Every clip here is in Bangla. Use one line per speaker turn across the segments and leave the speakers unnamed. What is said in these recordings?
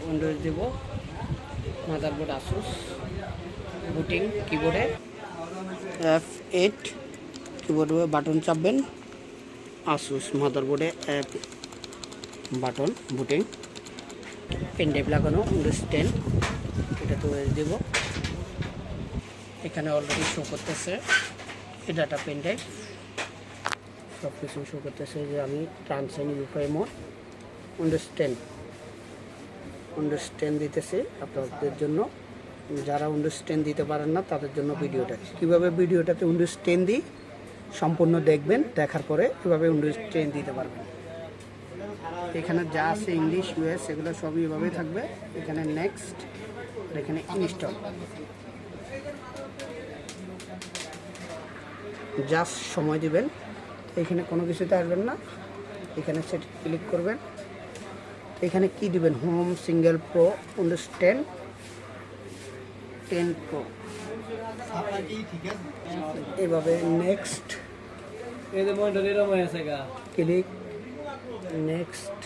উইন্ডোজ দেব, মাদারবোর্ড আসুস, বুটিং কিবোর্ডে F8, কিবোর্ডে বাটন চাপবেন, আসুস মাদারবোর্ডে F button, booting, pen drive লাগানো, উইন্ডোজ 10, এটা তো দেব। এখানে অলরেডি শো করতেছে এই ডাটা পেন ড্রাইভ, সব কিছু শো করতেছে যে আমি ট্রান্সেন ইউফাই মোড উইন্ডোজ 10 দিতেছি আপনাদের জন্য। যারা উইন্ডোজ 10 দিতে পারেন না তাদের জন্য ভিডিওটা, কীভাবে ভিডিওটাতে উইন্ডোজ 10 দিই সম্পূর্ণ দেখবেন, দেখার পরে কীভাবে উইন্ডোজ 10 দিতে পারবেন। এখানে যা আছে ইংলিশ ইউএস এগুলো সবই এভাবেই থাকবে। এখানে নেক্সট, আর এখানে ইনস্টল, জাস্ট সময় দিবেন। এখানে কোনো কিছুতে আসবেন না, এখানে সেট ক্লিক করবেন। এখানে কি দিবেন, home, single, pro, Windows 10 pro, এভাবে নেক্সট ক্লিক, নেক্সট,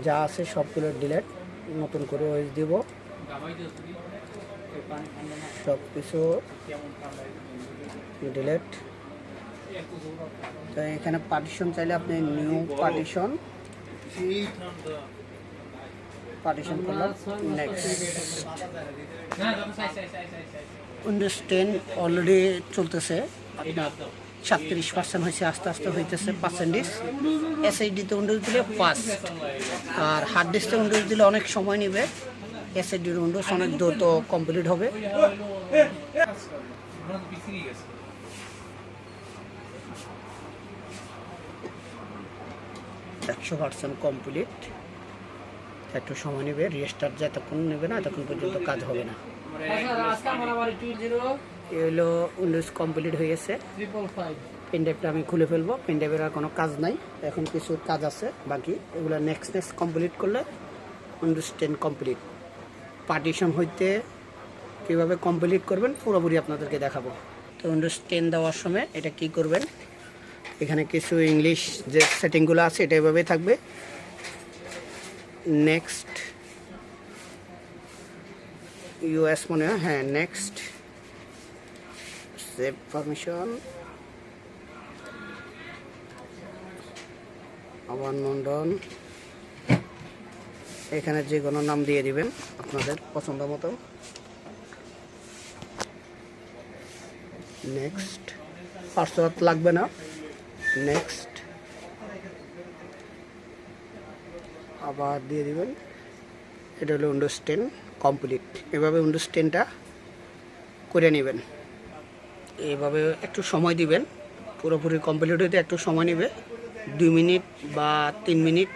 যা আছে সবগুলো ডিলেট, নতুন করে ওএস দিব, সব কিছু ডিলেট। তো এখানে পার্টিশন চাইলে আপনি নিউ পার্টিশন করলাম, নেক্সট। উইন্ডোজ 10 অলরেডি চলতেছে, আপনার 37% হয়েছে, আস্তে আস্তে হইতেছে পার্সেন্টেজ। এসএসডিতে উইন্ডোজ দিলে ফাস্ট, আর হার্ড ডিস্কে উইন্ডোজ দিলে অনেক সময় নেবে। এসএসডির উইন্ডোজ অনেক দ্রুত কমপ্লিট হবে। 100% কমপ্লিট, একটু সময় নেবে, রিস্টার্ট যতক্ষণ নেবে না ততক্ষণ পর্যন্ত কাজ হবে না। এই হলো উইন্ডোজ কমপ্লিট হয়ে গেছে। পেন ড্রাইভটা আমি খুলে ফেলবো, পেন ড্রাইভের আর কোনো কাজ নাই, এখন কিছু কাজ আছে বাকি, এগুলো নেক্সট কমপ্লিট করলে উইন্ডোজ 10 কমপ্লিট। পার্টিশন হইতে কীভাবে কমপ্লিট করবেন পুরোপুরি আপনাদেরকে দেখাবো। তো উইন্ডোজ 10 দেওয়ার সময় এটা কি করবেন, এখানে কিছু ইংলিশ যে সেটিংগুলো আছে এটা এভাবেই থাকবে। নেক্সট, ইউএস মনে হয়, হ্যাঁ নেক্সট, সেভ পারমিশন, আবার লন্ডন, এখানে যে কোনো নাম দিয়ে দিবেন আপনাদের পছন্দ মতো। নেক্সট, পাসওয়ার্ড লাগবে না, নেক্সট, আবার দিয়ে দিবেন। এটা হলো উইন্ডোজ 10 কমপ্লিট। এভাবে উইন্ডোজ 10টা করে নেবেন, এইভাবে একটু সময় দিবেন, পুরোপুরি কমপ্লিট হইতে একটু সময় নেবে, 2 মিনিট বা 3 মিনিট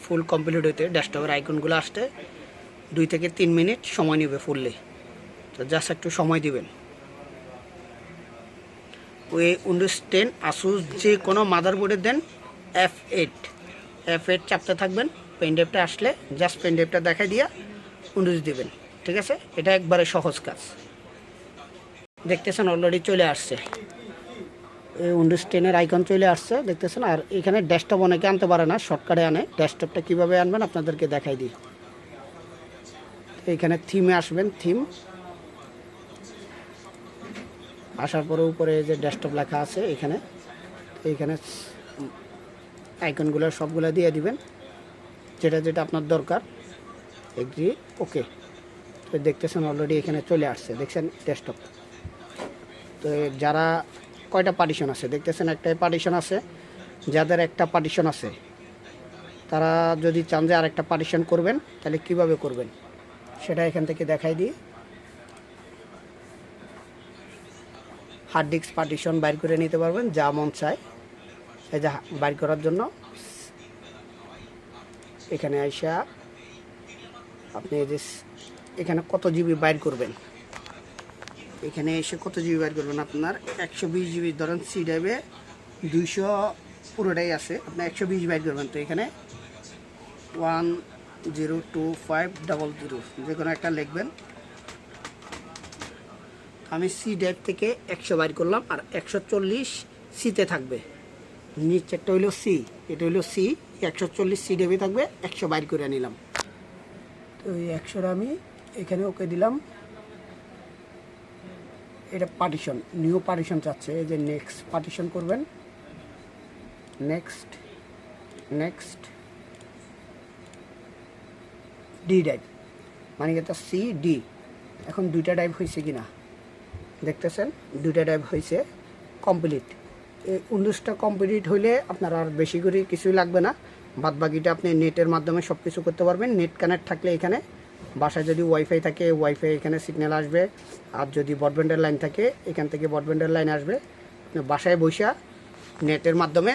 ফুল কমপ্লিট হইতে। ডেস্কটপের আইকনগুলো আসতে 2 থেকে 3 মিনিট সময় নেবে ফুললি, তো জাস্ট একটু সময় দিবেন। ওই উইন্ডোজ 10 আসুস যে কোনো মাদারবোর্ডে দেন F8 চাপতে থাকবেন, পেন ড্রাইভটা আসলে জাস্ট পেন ড্রাইভটা দেখাই দিয়া উইন্ডোজ দিবেন, ঠিক আছে? এটা একবারে সহজ কাজ। দেখতেছেন অলরেডি চলে আসছে, এই উইন্ডোজ 10 আইকন চলে আসছে দেখতেছেন। আর এখানে ডেস্কটপ অনেকে আনতে পারে না, শর্টকাটে আনে। ডেস্কটপটা কীভাবে আনবেন আপনাদেরকে দেখাই দিই। এইখানে থিমে আসবেন, থিম আসার পরে উপরে যে ডেস্কটপ লেখা আছে এখানে, এইখানে আইকনগুলো সবগুলো দিয়ে দিবেন, যেটা যেটা আপনার দরকার। এগ্রি, ওকে। তো দেখতেছেন অলরেডি এখানে চলে আসছে, দেখছেন ডেস্কটপ। তো যারা কয়টা পার্টিশন আছে দেখতেছেন, একটাই পার্টিশন আছে। যাদের একটা পার্টিশন আছে তারা যদি চান যে আরেকটা পার্টিশন করবেন তাহলে কিভাবে করবেন সেটা এখান থেকে দেখাই দিই। হার্ড ডিস্ক পার্টিশন বাইর করে নিতে পারবেন, যা মন চায়। এই যে বাইর করার জন্য এখানে আইসা আপনি এই যে এখানে কত জিবি বাইর করবেন, এখানে এসে কত জিবি বাইর করবেন। আপনার 120 জিবি ধরেন, সি ড্রাইভে 200 পুরোটাই আছে, আপনি 120 বাইর করবেন। তো এখানে 102500 যে কোনো একটা লিখবেন। আমি সি ড্রাইভ থেকে 100 বাইর করলাম, আর 140 সিতে থাকবে। নিচেরটা হইলো সি, এটা হইলো সি, 140 সি ড্রাইভে থাকবে, 100 বাইর করে নিলাম। তো এই 100 আমি এখানে ওকে দিলাম। এটা পার্টিশন, নিউ পার্টিশন চাচ্ছে, এই যে নেক্সট পার্টিশন করবেন, নেক্সট নেক্সট ডি ড্রাইভ, মানে এটা সি ডি। এখন দুইটা ড্রাইভ হয়েছে কিনা দেখতেছেন, দুইটা ড্রাইভ হয়েছে, কমপ্লিট। এই উইন্ডোজটা কমপ্লিট হইলে আপনার আর বেশি করে কিছুই লাগবে না, বাদ বাকিটা আপনি নেটের মাধ্যমে সব কিছু করতে পারবেন। নেট কানেক্ট থাকলে এখানে, বাসায় যদি ওয়াইফাই থাকে ওয়াইফাই এখানে সিগন্যাল আসবে, আর যদি ব্রডব্যান্ডের লাইন থাকে এখান থেকে ব্রডব্যান্ডের লাইন আসবে, আপনি বাসায় বসে নেটের মাধ্যমে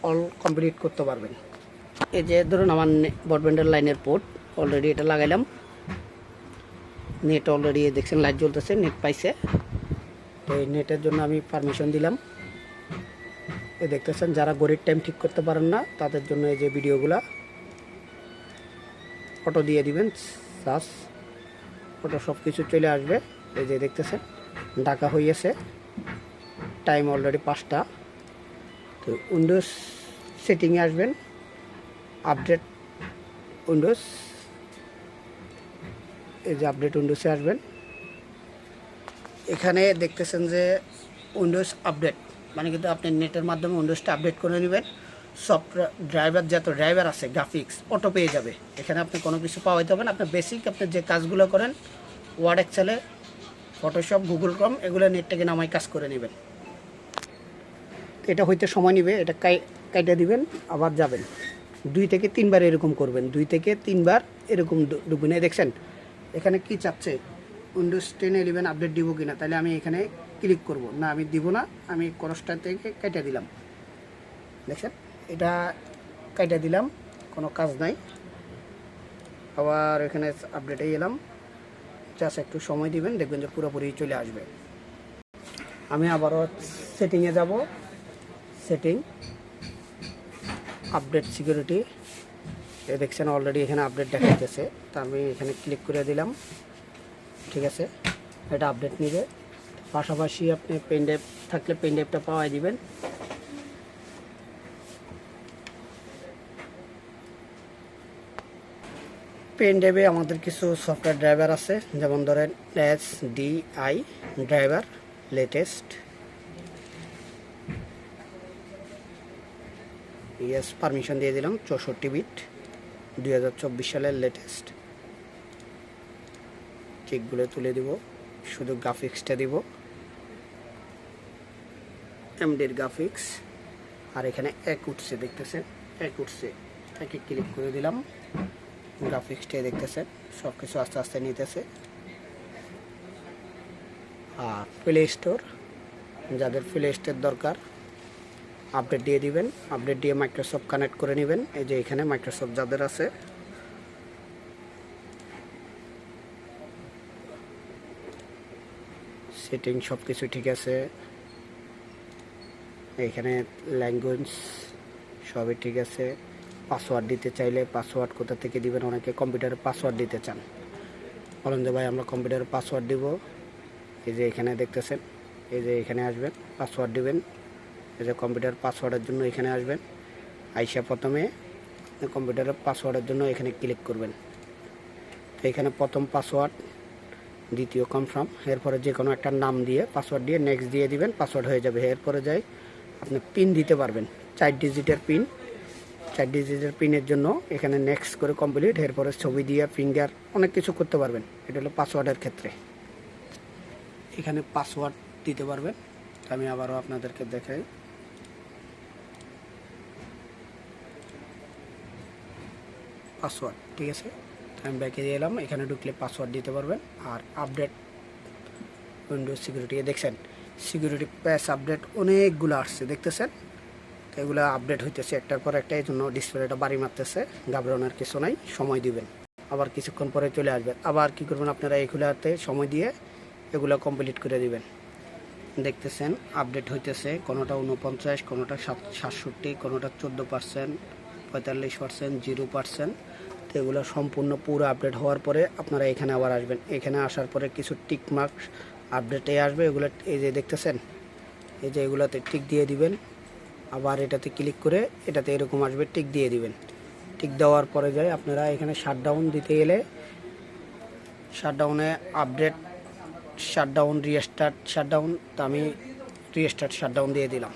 অল কমপ্লিট করতে পারবেন। এই যে ধরুন আমার ব্রডব্যান্ডের লাইনের পোর্ট অলরেডি এটা লাগাইলাম, নেট অলরেডি দেখছেন লাইট জ্বলতেছে, নেট পাইছে। তো এই নেটের জন্য আমি পারমিশন দিলাম। এই দেখতেছেন যারা ঘড়ির টাইম ঠিক করতে পারেন না তাদের জন্য এই যে ভিডিওগুলা ফটো দিয়ে দিবেন, সার্চ ফটো সব কিছু চলে আসবে। এই যে দেখতেছেন ডাকা হয়েছে, টাইম অলরেডি 5টা। তো উইন্ডোজ সেটিংয়ে আসবেন, আপডেট উইন্ডোজ, এই যে আপডেট উইন্ডোজে আসবেন। এখানে দেখতেছেন যে উইন্ডোজ আপডেট, মানে কিন্তু আপনি নেটের মাধ্যমে উইন্ডোজটা আপডেট করে নেবেন। সফটওয়্যার ড্রাইভার, যত ড্রাইভার আছে গ্রাফিক্স অটো পেয়ে যাবে, এখানে আপনি কোনো কিছু পাওয়াইতে হবে না। আপনি বেসিক আপনি যে কাজগুলো করেন ওয়ার্ড, এক্সেলে, ফটোশপ, গুগল ক্রোম, এগুলো নেট থেকে নামাই কাজ করে নেবেন। এটা হইতে সময় নেবে, এটা কাইটা দিবেন, আবার যাবেন 2 থেকে 3 বার এরকম করবেন, 2 থেকে 3 বার এরকম ডুববেন। দেখছেন এখানে কি চাচ্ছে, উইন্ডোজ 10 11 আপডেট দিব কিনা, তাহলে আমি এখানে ক্লিক করব না, আমি দিব না, আমি ক্রসটা থেকে কেটে দিলাম। দেখছেন এটা কেটে দিলাম, কোনো কাজ নাই। আবার এখানে আপডেটে গেলাম, জাস্ট একটু সময় দিবেন, দেখবেন যে পুরোপুরি চলে আসবে। আমি আবারও সেটিংয়ে যাব, সেটিং, আপডেট সিকিউরিটি, এ দেখছেন অলরেডি এখানে আপডেট দেখাইতেছে, তা আমি এখানে ক্লিক করে দিলাম। ঠিক আছে, এটা আপডেট নিবে। পাশাপাশি আপনি পেন ড্রাইভ থাকলে পেন ড্রাইভটা পাওয়াই দিবেন। পেন ড্রাইভে আমাদের কিছু সফটওয়্যার ড্রাইভার আছে, যেমন ধরেন SDI driver latest, yes permission দিয়ে দিলাম, 64 বিট 2024 সালের লেটেস্ট। চেকগুলো তুলে দিব, শুধু গ্রাফিক্সটা দিব, এমডির গ্রাফিক্স। আর এখানে এক উঠছে, দেখতেছেন এক উঠছে, একে ক্লিক করে দিলাম, গ্রাফিক্সটাই দেখতেছেন সব কিছু আস্তে আস্তে নিতেছে। আর প্লে স্টোর, যাদের প্লে স্টোর দরকার আপডেট দিয়ে দিবেন, আপডেট দিয়ে মাইক্রোসফট কানেক্ট করে নেবেন। এই যে এখানে মাইক্রোসফট যাদের আছে, সেটিং সব কিছু ঠিক আছে, এখানে ল্যাঙ্গুয়েজ সবই ঠিক আছে। পাসওয়ার্ড দিতে চাইলে পাসওয়ার্ড কোথা থেকে দিবেন, অনেকে কম্পিউটারে পাসওয়ার্ড দিতে চান, বলেন যে ভাই আমরা কম্পিউটারে পাসওয়ার্ড দিব। এই যে এখানে দেখতেছেন, এই যে এখানে আসবেন, পাসওয়ার্ড দিবেন। এই যে কম্পিউটার পাসওয়ার্ডের জন্য এখানে আসবেন, আইসা প্রথমে কম্পিউটারের পাসওয়ার্ডের জন্য এখানে ক্লিক করবেন। এখানে প্রথম পাসওয়ার্ড, দ্বিতীয় কনফার্ম, এরপরে যে কোনো একটা নাম দিয়ে পাসওয়ার্ড দিয়ে নেক্সট দিয়ে দিবেন, পাসওয়ার্ড হয়ে যাবে। এরপরে যাই আপনি পিন দিতে পারবেন, 4 ডিজিটের পিন, 4 ডিজিটের পিনের জন্য এখানে নেক্সট করে কমপ্লিট। এরপরে ছবি দিয়ে ফিঙ্গার অনেক কিছু করতে পারবেন। এটা হলো পাসওয়ার্ডের ক্ষেত্রে, এখানে পাসওয়ার্ড দিতে পারবেন। আমি আবারও আপনাদেরকে দেখাই, পাসওয়ার্ড, ঠিক আছে। আমি ব্যাকে দিয়ে এলাম, এখানে ঢুকলে পাসওয়ার্ড দিতে পারবেন। আর আপডেট উইন্ডোজ সিকিউরিটি, দেখছেন সিকিউরিটি প্যাচ আপডেট অনেকগুলো আসছে, দেখতেছেন এগুলো আপডেট হইতেছে একটার পর একটা, এই জন্য ডিসপ্লেটা বাড়ি মারতেছে। ঘাবড়ানোর কিছু নাই, সময় দিবেন, আবার কিছুক্ষণ পরে চলে আসবেন। আবার কি করবেন আপনারা, এইগুলাতে সময় দিয়ে এগুলো কমপ্লিট করে দিবেন। দেখতেছেন আপডেট হইতেছে, কোনোটা 49, কোনোটা 67, কোনোটা 14%, 45%, 0%। তো এগুলো সম্পূর্ণ পুরো আপডেট হওয়ার পরে আপনারা এখানে আবার আসবেন। এখানে আসার পরে কিছু টিক মার্ক আপডেটে আসবে, এগুলো এই যে দেখতেছেন, এই যে এগুলোতে টিক দিয়ে দিবেন। আবার এটাতে ক্লিক করে এটাতে এরকম আসবে, টিক দিয়ে দিবেন। টিক দেওয়ার পরে যায় আপনারা এখানে শাটডাউন দিতে গেলে শাটডাউনে আপডেট শাটডাউন রিস্টার্ট শাটডাউন, তো আমি রিস্টার্ট শাটডাউন দিয়ে দিলাম।